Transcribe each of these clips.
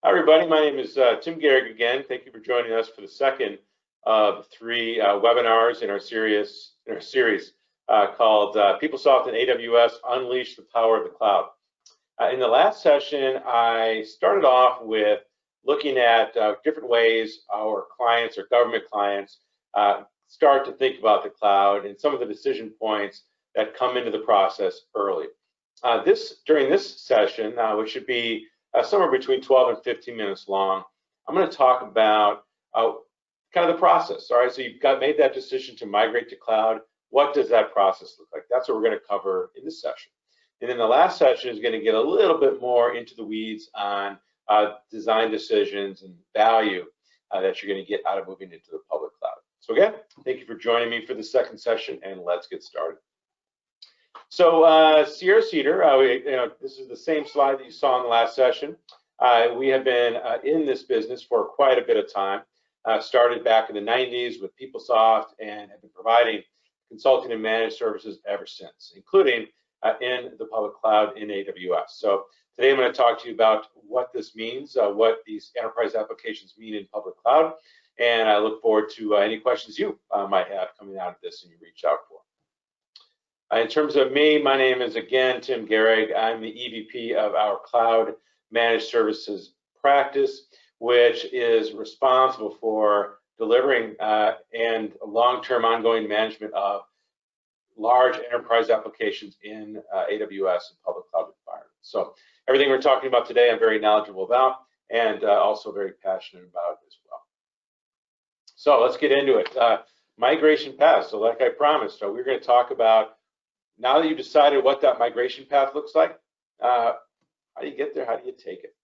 Hi, everybody. My name is Tim Gehrig again. Thank you for joining us for the second of three webinars in our series called PeopleSoft and AWS Unleash the Power of the Cloud. In the last session, I started off with looking at different ways our clients or government clients start to think about the cloud and some of the decision points that come into the process early. During this session, which should be somewhere between 12 and 15 minutes long, I'm going to talk about kind of the process. All right, so you've made that decision to migrate to cloud. What does that process look like? That's what we're going to cover in this session. And then the last session is going to get a little bit more into the weeds on design decisions and value that you're going to get out of moving into the public cloud. So again, thank you for joining me for the second session, and let's get started. So Sierra-Cedar, this is the same slide that you saw in the last session. We have been in this business for quite a bit of time. Started back in the 90s with PeopleSoft and have been providing consulting and managed services ever since, including in the public cloud in AWS. So today I'm going to talk to you about what this means, what these enterprise applications mean in public cloud, and I look forward to any questions you might have coming out of this and you reach out for. In terms of me, my name is again Tim Gehrig. I'm the EVP of our Cloud Managed Services practice, which is responsible for delivering and long-term ongoing management of large enterprise applications in AWS and public cloud environments. So everything we're talking about today, I'm very knowledgeable about and also very passionate about as well. So let's get into it. Migration path. So like I promised, we're going to talk about, now that you've decided what that migration path looks like, how do you get there? How do you take it?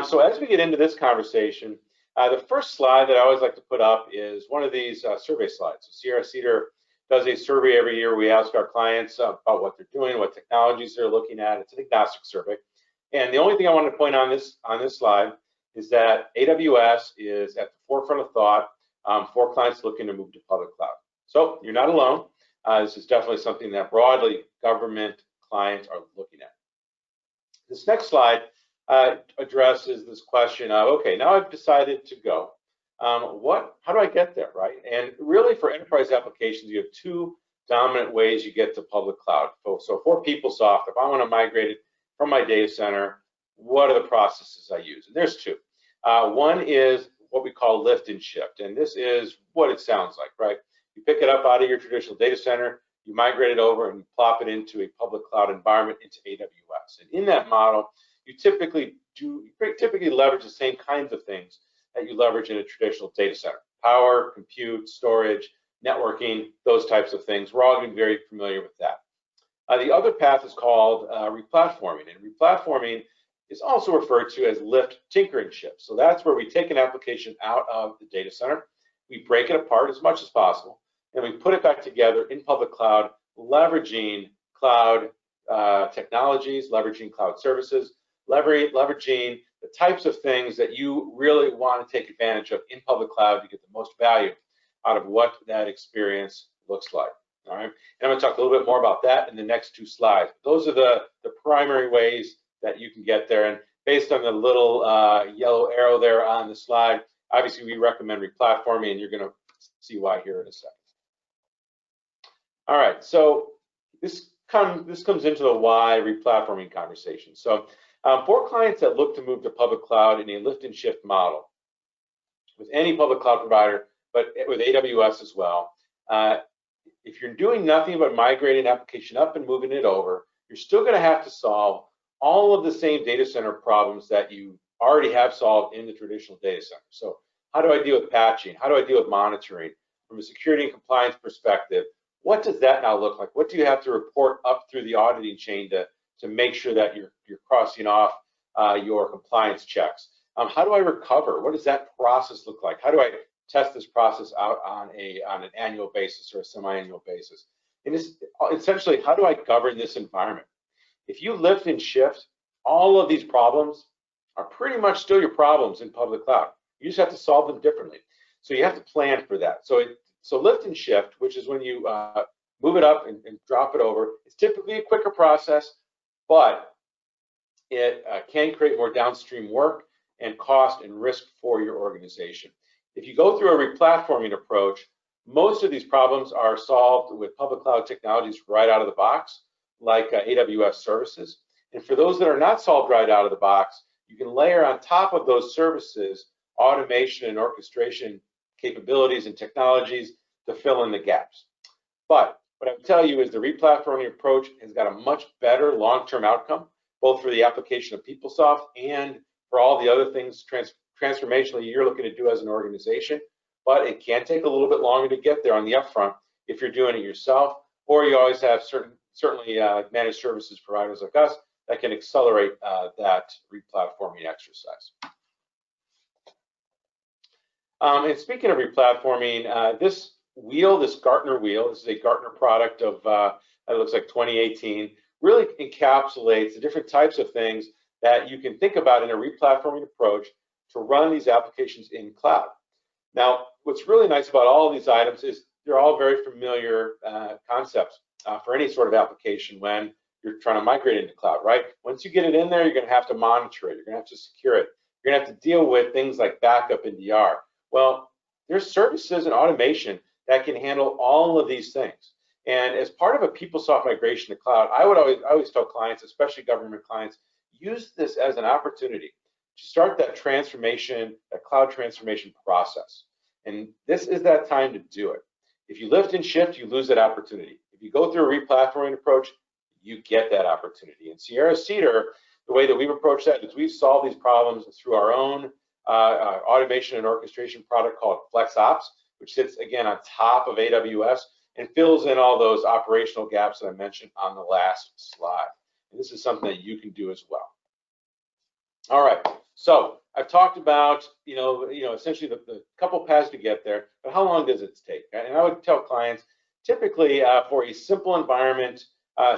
So as we get into this conversation, the first slide that I always like to put up is one of these survey slides. So Sierra-Cedar does a survey every year. We ask our clients about what they're doing, what technologies they're looking at. It's an agnostic survey. And the only thing I wanted to point on this slide is that AWS is at the forefront of thought for clients looking to move to public cloud. So you're not alone. This is definitely something that broadly government clients are looking at. This next slide addresses this question of, okay, now I've decided to go. How do I get there, right? And really for enterprise applications, you have two dominant ways you get to public cloud. So for PeopleSoft, if I want to migrate it from my data center, what are the processes I use? And there's two. One is what we call lift and shift, and this is what it sounds like, right? You pick it up out of your traditional data center, you migrate it over and plop it into a public cloud environment into AWS. And in that model, you typically leverage the same kinds of things that you leverage in a traditional data center: power, compute, storage, networking, those types of things. We're all going to be very familiar with that. The other path is called replatforming, and replatforming is also referred to as lift, tinker, and shift. So that's where we take an application out of the data center, we break it apart as much as possible, and we put it back together in public cloud, leveraging cloud technologies, leveraging cloud services, leveraging the types of things that you really want to take advantage of in public cloud to get the most value out of what that experience looks like. All right, and I'm going to talk a little bit more about that in the next two slides. Those are the primary ways that you can get there, and based on the little yellow arrow there on the slide, obviously we recommend replatforming, and you're going to see why here in a second. All right, so this comes into the why replatforming conversation. So for clients that look to move to public cloud in a lift and shift model with any public cloud provider, but with AWS as well, if you're doing nothing but migrating an application up and moving it over, you're still going to have to solve all of the same data center problems that you already have solved in the traditional data center. So how do I deal with patching? How do I deal with monitoring? From a security and compliance perspective, what does that now look like? What do you have to report up through the auditing chain to make sure that you're crossing off your compliance checks? How do I recover? What does that process look like? How do I test this process out on an annual basis or a semi-annual basis? And essentially, how do I govern this environment? If you lift and shift, all of these problems are pretty much still your problems in public cloud. You just have to solve them differently. So you have to plan for that. So lift and shift, which is when you move it up and drop it over, it's typically a quicker process, but it can create more downstream work and cost and risk for your organization. If you go through a replatforming approach, most of these problems are solved with public cloud technologies right out of the box, like AWS services. And for those that are not solved right out of the box, you can layer on top of those services automation and orchestration capabilities and technologies to fill in the gaps. But what I would tell you is the replatforming approach has got a much better long-term outcome, both for the application of PeopleSoft and for all the other things transformationally you're looking to do as an organization. But it can take a little bit longer to get there on the upfront if you're doing it yourself, or you always have certainly managed services providers like us that can accelerate that replatforming exercise. And speaking of replatforming, this Gartner wheel, this is a Gartner product of, it looks like 2018, really encapsulates the different types of things that you can think about in a replatforming approach to run these applications in cloud. Now, what's really nice about all of these items is they're all very familiar concepts for any sort of application when you're trying to migrate into cloud, right? Once you get it in there, you're going to have to monitor it. You're going to have to secure it. You're going to have to deal with things like backup and DR. Well, there's services and automation that can handle all of these things. And as part of a PeopleSoft migration to cloud, I always tell clients, especially government clients, use this as an opportunity to start that transformation, that cloud transformation process. And this is that time to do it. If you lift and shift, you lose that opportunity. If you go through a replatforming approach, you get that opportunity. And Sierra-Cedar, the way that we've approached that is we've solved these problems through our own automation and orchestration product called FlexOps, which sits again on top of AWS and fills in all those operational gaps that I mentioned on the last slide. And this is something that you can do as well. All right, so I've talked about essentially the couple paths to get there, but how long does it take? And I would tell clients typically for a simple environment,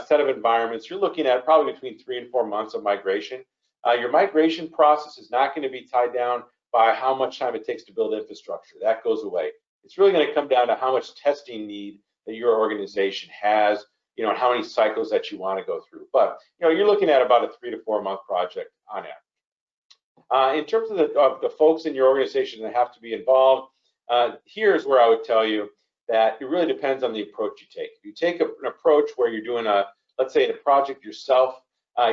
set of environments, you're looking at probably between 3 and 4 months of migration. Your migration process is not going to be tied down by how much time it takes to build infrastructure. That goes away. It's really going to come down to how much testing need that your organization has, and how many cycles that you want to go through. But you're looking at about a 3 to 4 month project on average. In terms of the folks in your organization that have to be involved, here's where I would tell you that it really depends on the approach you take. If you take an approach where you're doing let's say a project yourself,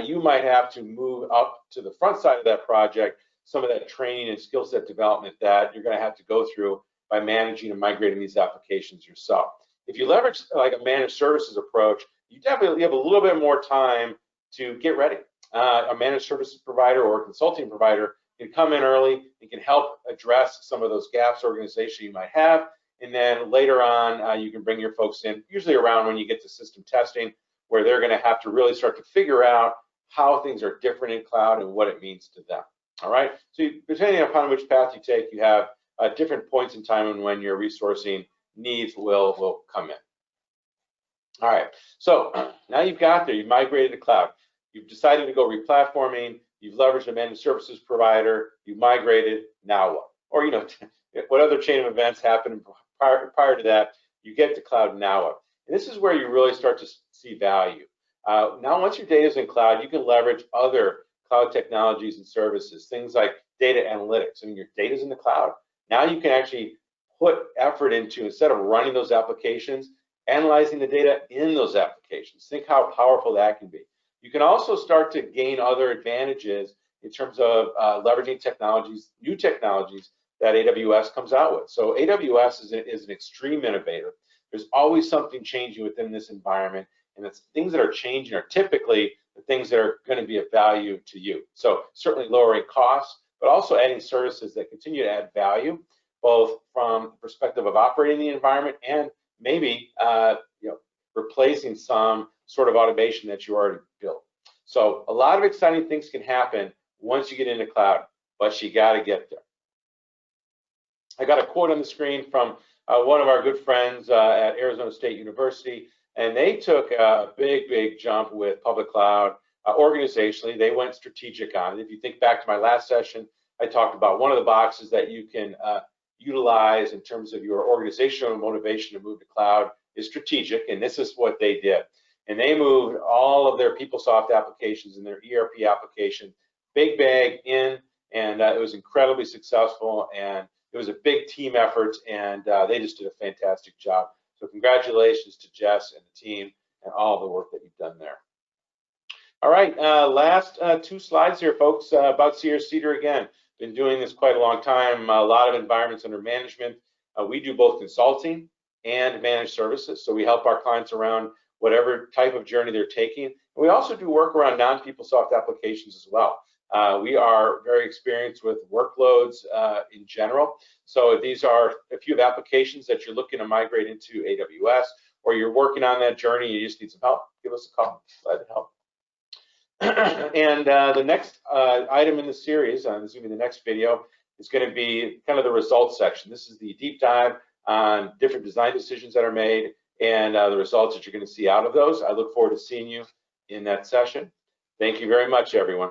you might have to move up to the front side of that project some of that training and skill set development that you're going to have to go through by managing and migrating these applications yourself. If you leverage like a managed services approach, you definitely have a little bit more time to get ready. A managed services provider or a consulting provider can come in early and can help address some of those gaps organization you might have. And then later on, you can bring your folks in, usually around when you get to system testing, where they're going to have to really start to figure out how things are different in cloud and what it means to them. All right, so depending upon which path you take, you have different points in time and when your resourcing needs will come in. All right, so now you've got there, you've migrated to cloud, you've decided to go replatforming, you've leveraged a managed services provider, you've migrated, now what? Or what other chain of events happened prior to that, you get to cloud, now what? And this is where you really start to see value. Now, once your data is in cloud, you can leverage other cloud technologies and services, things like data analytics. I mean, your data's in the cloud. Now you can actually put effort into, instead of running those applications, analyzing the data in those applications. Think how powerful that can be. You can also start to gain other advantages in terms of leveraging technologies, new technologies that AWS comes out with. So AWS is an extreme innovator. There's always something changing within this environment, and the things that are changing are typically the things that are going to be of value to you. So certainly lowering costs, but also adding services that continue to add value, both from the perspective of operating the environment and maybe replacing some sort of automation that you already built. So a lot of exciting things can happen once you get into cloud, but you got to get there. I got a quote on the screen from one of our good friends at Arizona State University, and they took a big jump with public cloud organizationally. They went strategic on it. If you think back to my last session, I talked about one of the boxes that you can utilize in terms of your organizational motivation to move to cloud is strategic, and this is what they did. And they moved all of their PeopleSoft applications and their ERP application, big bag in, and it was incredibly successful, and it was a big team effort, and they just did a fantastic job. So congratulations to Jess and the team and all the work that you've done there. All right, last 2 slides here, folks, about Sierra-Cedar again. Been doing this quite a long time, a lot of environments under management. We do both consulting and managed services, so we help our clients around whatever type of journey they're taking. And we also do work around non-PeopleSoft applications as well. We are very experienced with workloads in general. So these are, if you have applications that you're looking to migrate into AWS, or you're working on that journey, you just need some help, give us a call. Glad to help. And the next item in the series, this is going to be the next video, is going to be kind of the results section. This is the deep dive on different design decisions that are made and the results that you're going to see out of those. I look forward to seeing you in that session. Thank you very much, everyone.